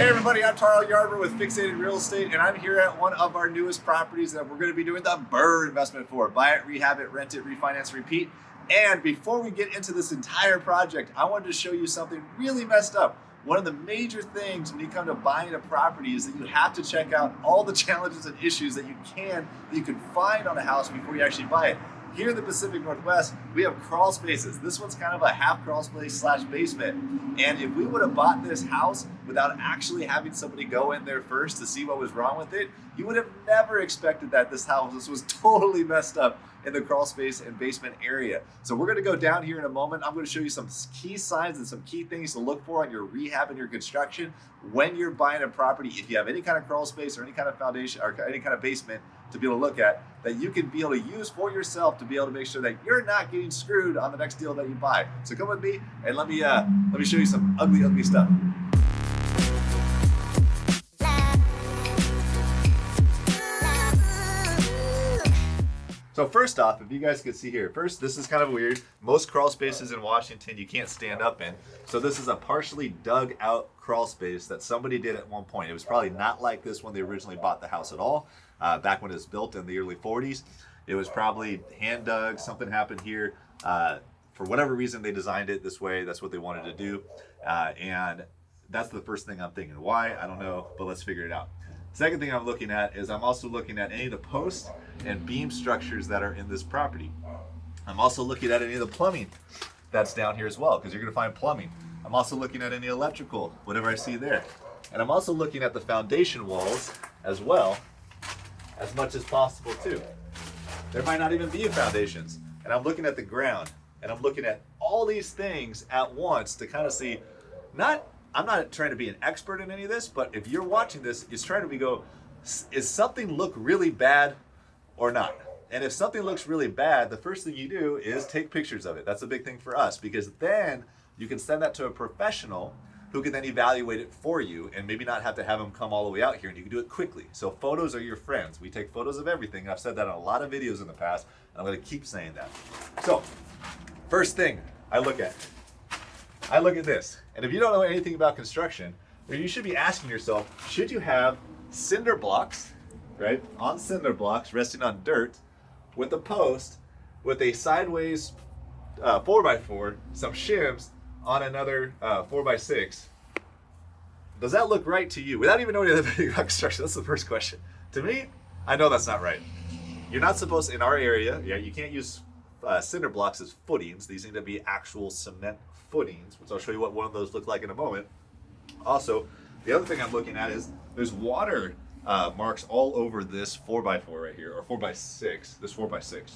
Hey everybody, I'm Tarl Yarber with Fixated Real Estate, and I'm here at one of our newest properties that we're going to be doing the BRRRR investment for. Buy it, rehab it, rent it, refinance, repeat. And before we get into this entire project, I wanted to show you something really messed up. One of the major things when you come to buying a property is that you have to check out all the challenges and issues that you can find on a house before you actually buy it. Here in the Pacific Northwest, we have crawl spaces. This one's kind of a half crawl space slash basement. And if we would have bought this house without actually having somebody go in there first to see what was wrong with it, you would have never expected that this house was totally messed up in the crawl space and basement area. So we're gonna go down here in a moment. I'm gonna show you some key signs and some key things to look for on your rehab and your construction when you're buying a property. If you have any kind of crawl space or any kind of foundation or any kind of basement to be able to look at, that you can be able to use for yourself to be able to make sure that you're not getting screwed on the next deal that you buy. So come with me and let me show you some ugly stuff. So first off, if you guys could see here, first, this is kind of weird. Most crawl spaces in Washington you can't stand up in. So this is a partially dug out crawl space that somebody did at one point. It was probably not like this when they originally bought the house at all. Back when it was built in the early 40s. It was probably hand dug, something happened here. For whatever reason they designed it this way, that's what they wanted to do. And that's the first thing I'm thinking. Why? I don't know, but let's figure it out. Second thing I'm looking at is I'm also looking at any of the posts and beam structures that are in this property. I'm also looking at any of the plumbing that's down here as well, because you're gonna find plumbing. I'm also looking at any electrical, whatever I see there. And I'm also looking at the foundation walls as well, as much as possible too. There might not even be foundations. And I'm looking at the ground, and I'm looking at all these things at once to kind of see, I'm not trying to be an expert in any of this, but if you're watching this, it's trying to go, is something look really bad or not? And if something looks really bad, the first thing you do is take pictures of it. That's a big thing for us, because then you can send that to a professional who can then evaluate it for you and maybe not have to have them come all the way out here, and you can do it quickly. So photos are your friends. We take photos of everything. I've said that on a lot of videos in the past, and I'm gonna keep saying that. So first thing I look at this. And if you don't know anything about construction, you should be asking yourself, should you have cinder blocks, right? On cinder blocks, resting on dirt, with a post, with a sideways 4x4, some shims on another 4x6. Does that look right to you? Without even knowing anything about construction, that's the first question. To me, I know that's not right. You're not supposed, in our area, you can't use cinder blocks as footings. These need to be actual cement footings, which I'll show you what one of those look like in a moment. Also, the other thing I'm looking at is there's water marks all over this 4x4 right here, or 4x6, this 4x6.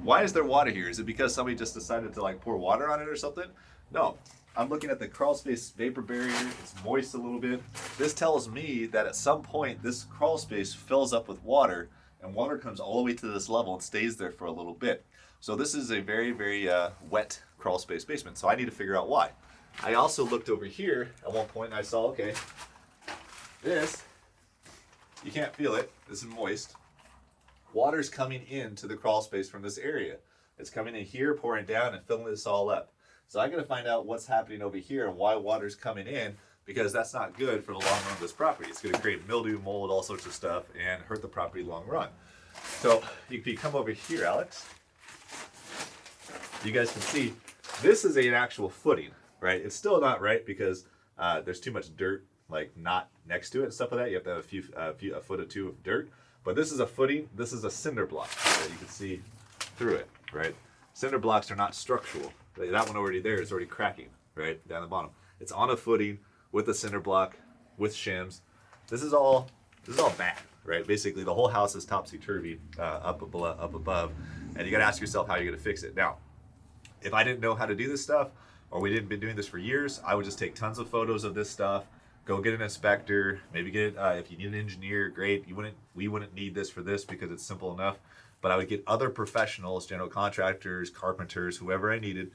Why is there water here? Is it because somebody just decided to like pour water on it or something? No, I'm looking at the crawl space vapor barrier. It's moist a little bit. This tells me that at some point this crawl space fills up with water, and water comes all the way to this level and stays there for a little bit. So this is a very, very wet crawl space basement. So I need to figure out why. I also looked over here at one point and I saw, okay, this, you can't feel it. This is moist. Water's coming into the crawl space from this area. It's coming in here, pouring down and filling this all up. So I got to find out what's happening over here and why water's coming in, because that's not good for the long run of this property. It's going to create mildew, mold, all sorts of stuff, and hurt the property long run. So if you come over here, Alex, you guys can see this is an actual footing, right? It's still not right because there's too much dirt, like not next to it and stuff like that. You have to have a foot or two of dirt. But this is a footing. This is a cinder block that you can see through it, right? Cinder blocks are not structural. That one already there is already cracking, right down the bottom. It's on a footing with a cinder block, with shims. This is all bad, right? Basically, the whole house is topsy-turvy up above, and you got to ask yourself how you're going to fix it. Now, if I didn't know how to do this stuff, or we didn't been doing this for years, I would just take tons of photos of this stuff, go get an inspector, maybe get if you need an engineer, great. We wouldn't need this for this because it's simple enough. But I would get other professionals, general contractors, carpenters, whoever I needed,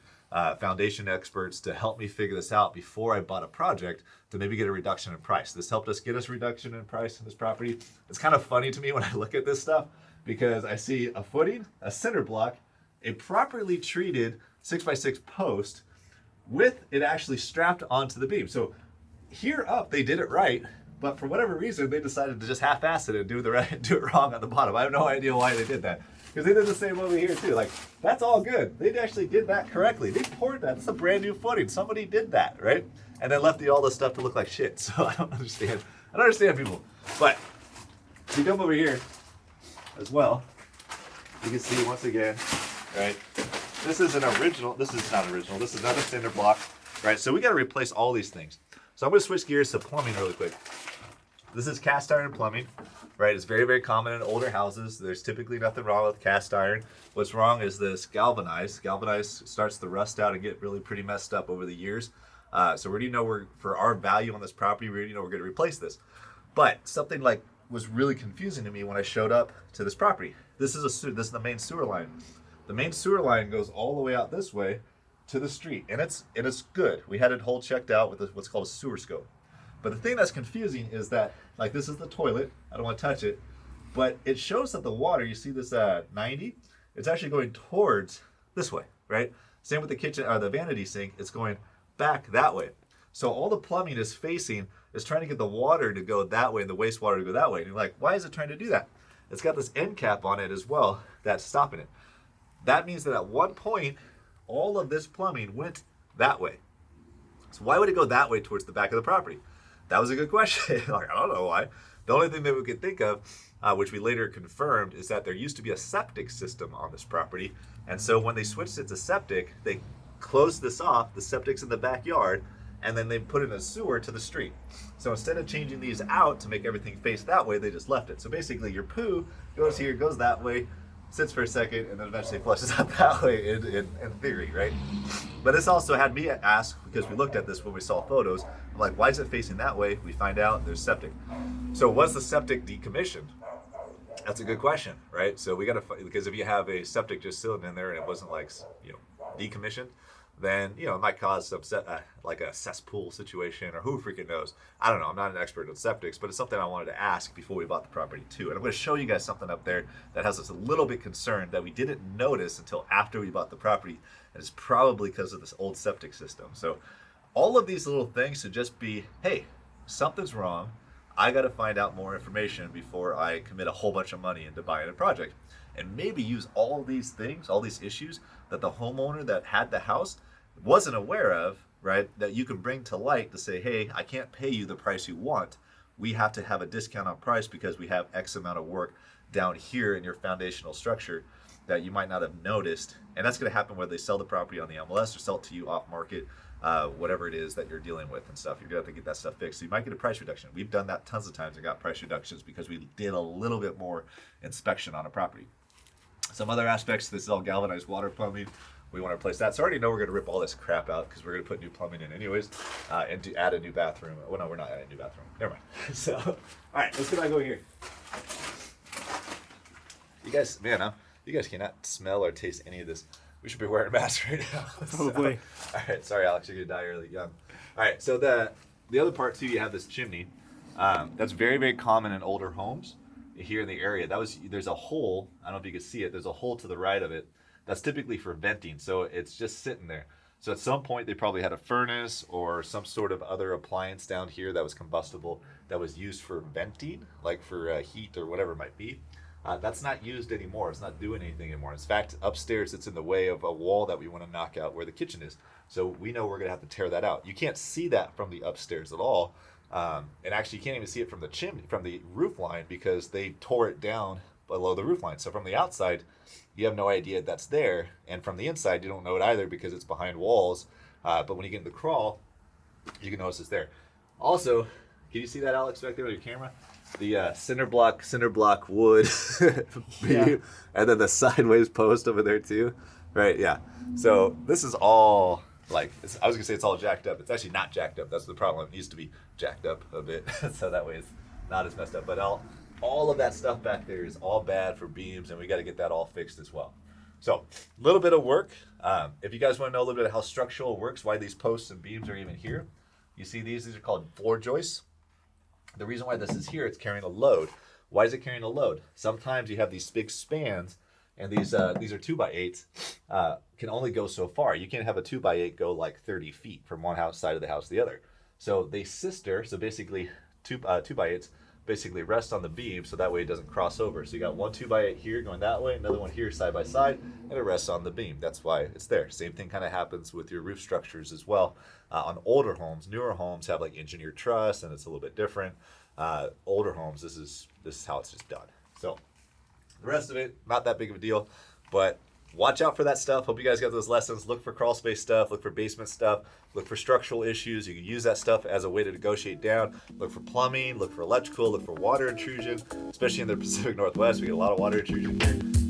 foundation experts to help me figure this out before I bought a project to maybe get a reduction in price. This helped us get us a reduction in price in this property. It's kind of funny to me when I look at this stuff because I see a footing, a cinder block, a properly treated 6x6 post with it actually strapped onto the beam. So here up, they did it right, but for whatever reason, they decided to just half-ass it and do it wrong on the bottom. I have no idea why they did that, because they did the same over here too. Like, that's all good. They actually did that correctly. They poured that. It's a brand new footing. Somebody did that, right? And then left all this stuff to look like shit. So I don't understand. I don't understand people. But if you come over here as well, you can see once again, right? This is an original. This is not original. This is another cinder block, right? So we got to replace all these things. So I'm going to switch gears to plumbing really quick. This is cast iron plumbing, right? It's very, very common in older houses. There's typically nothing wrong with cast iron. What's wrong is this galvanized. Galvanized starts to rust out and get really pretty messed up over the years. So we already know for our value on this property, we already know we're going to replace this. But something like was really confusing to me when I showed up to this property. This is the main sewer line. The main sewer line goes all the way out this way to the street, and it's good. We had it whole checked out with what's called a sewer scope. But the thing that's confusing is that, like, this is the toilet. I don't want to touch it, but it shows that the water, you see this 90, it's actually going towards this way, right? Same with the kitchen or the vanity sink. It's going back that way. So all the plumbing is trying to get the water to go that way and the wastewater to go that way. And you're like, why is it trying to do that? It's got this end cap on it as well that's stopping it. That means that at one point, all of this plumbing went that way. So why would it go that way towards the back of the property? That was a good question. Like, I don't know why. The only thing that we could think of, which we later confirmed, is that there used to be a septic system on this property. And so when they switched it to septic, they closed this off, the septic's in the backyard, and then they put in a sewer to the street. So instead of changing these out to make everything face that way, they just left it. So basically your poo goes here, goes that way, sits for a second, and then eventually flushes out that way in theory, right? But this also had me ask, because we looked at this when we saw photos, I'm like, why is it facing that way? We find out there's septic. So was the septic decommissioned? That's a good question, right? So we got to, because if you have a septic just sitting in there and it wasn't like, decommissioned, then, it might cause some like a cesspool situation, or who freaking knows. I don't know. I'm not an expert on septics, but it's something I wanted to ask before we bought the property too. And I'm going to show you guys something up there that has us a little bit concerned that we didn't notice until after we bought the property. And it's probably because of this old septic system. So all of these little things should just be, hey, something's wrong. I got to find out more information before I commit a whole bunch of money into buying a project. And maybe use all these things, all these issues that the homeowner that had the house wasn't aware of, right? That you can bring to light to say, hey, I can't pay you the price you want. We have to have a discount on price because we have X amount of work down here in your foundational structure that you might not have noticed. And that's going to happen whether they sell the property on the MLS or sell it to you off market, whatever it is that you're dealing with and stuff. You're going to have to get that stuff fixed. So you might get a price reduction. We've done that tons of times and got price reductions because we did a little bit more inspection on a property. Some other aspects, this is all galvanized water plumbing. We want to replace that. So I already know we're going to rip all this crap out because we're going to put new plumbing in anyways, and to add a new bathroom. Well, no, we're not adding a new bathroom. Never mind. So, all right, let's get back over here. You guys, you guys cannot smell or taste any of this. We should be wearing masks right now. Probably. So, all right, sorry, Alex, you're going to die early young. All right, so the other part too, you have this chimney. That's very, very common in older homes here in the area. There's a hole. I don't know if you can see it. There's a hole to the right of it. That's typically for venting, so it's just sitting there. So at some point, they probably had a furnace or some sort of other appliance down here that was combustible that was used for venting, like for heat or whatever it might be. That's not used anymore. It's not doing anything anymore. In fact, upstairs, it's in the way of a wall that we want to knock out where the kitchen is. So we know we're going to have to tear that out. You can't see that from the upstairs at all. And actually, you can't even see it from the chimney, from the roof line, because they tore it down below the roof line. So from the outside, you have no idea that's there, and from the inside, you don't know it either because it's behind walls. But when you get in the crawl, you can notice it's there. Also, can you see that, Alex, back there with your camera? The cinder block wood beam, and then the sideways post over there too, right? Yeah. So this is all I was gonna say it's all jacked up. It's actually not jacked up. That's the problem. It needs to be jacked up a bit, so that way it's not as messed up. But all of that stuff back there is all bad for beams, and we got to get that all fixed as well. So a little bit of work. If you guys want to know a little bit of how structural works, why these posts and beams are even here, you see these are called floor joists. The reason why this is here, it's carrying a load. Why is it carrying a load? Sometimes you have these big spans, and these are 2x8s, can only go so far. You can't have a 2x8 go like 30 feet from one house side of the house to the other. So they sister, so basically 2x8s basically rest on the beam, so that way it doesn't cross over. So you got one 2x8 here going that way, another one here side by side, and it rests on the beam. That's why it's there. Same thing kind of happens with your roof structures as well. On older homes, newer homes have like engineered truss, and it's a little bit different. Older homes, this is how it's just done. So the rest of it, not that big of a deal, but watch out for that stuff. Hope you guys got those lessons. Look for crawl space stuff, look for basement stuff, look for structural issues. You can use that stuff as a way to negotiate down. Look for plumbing, look for electrical, look for water intrusion, especially in the Pacific Northwest. We get a lot of water intrusion here.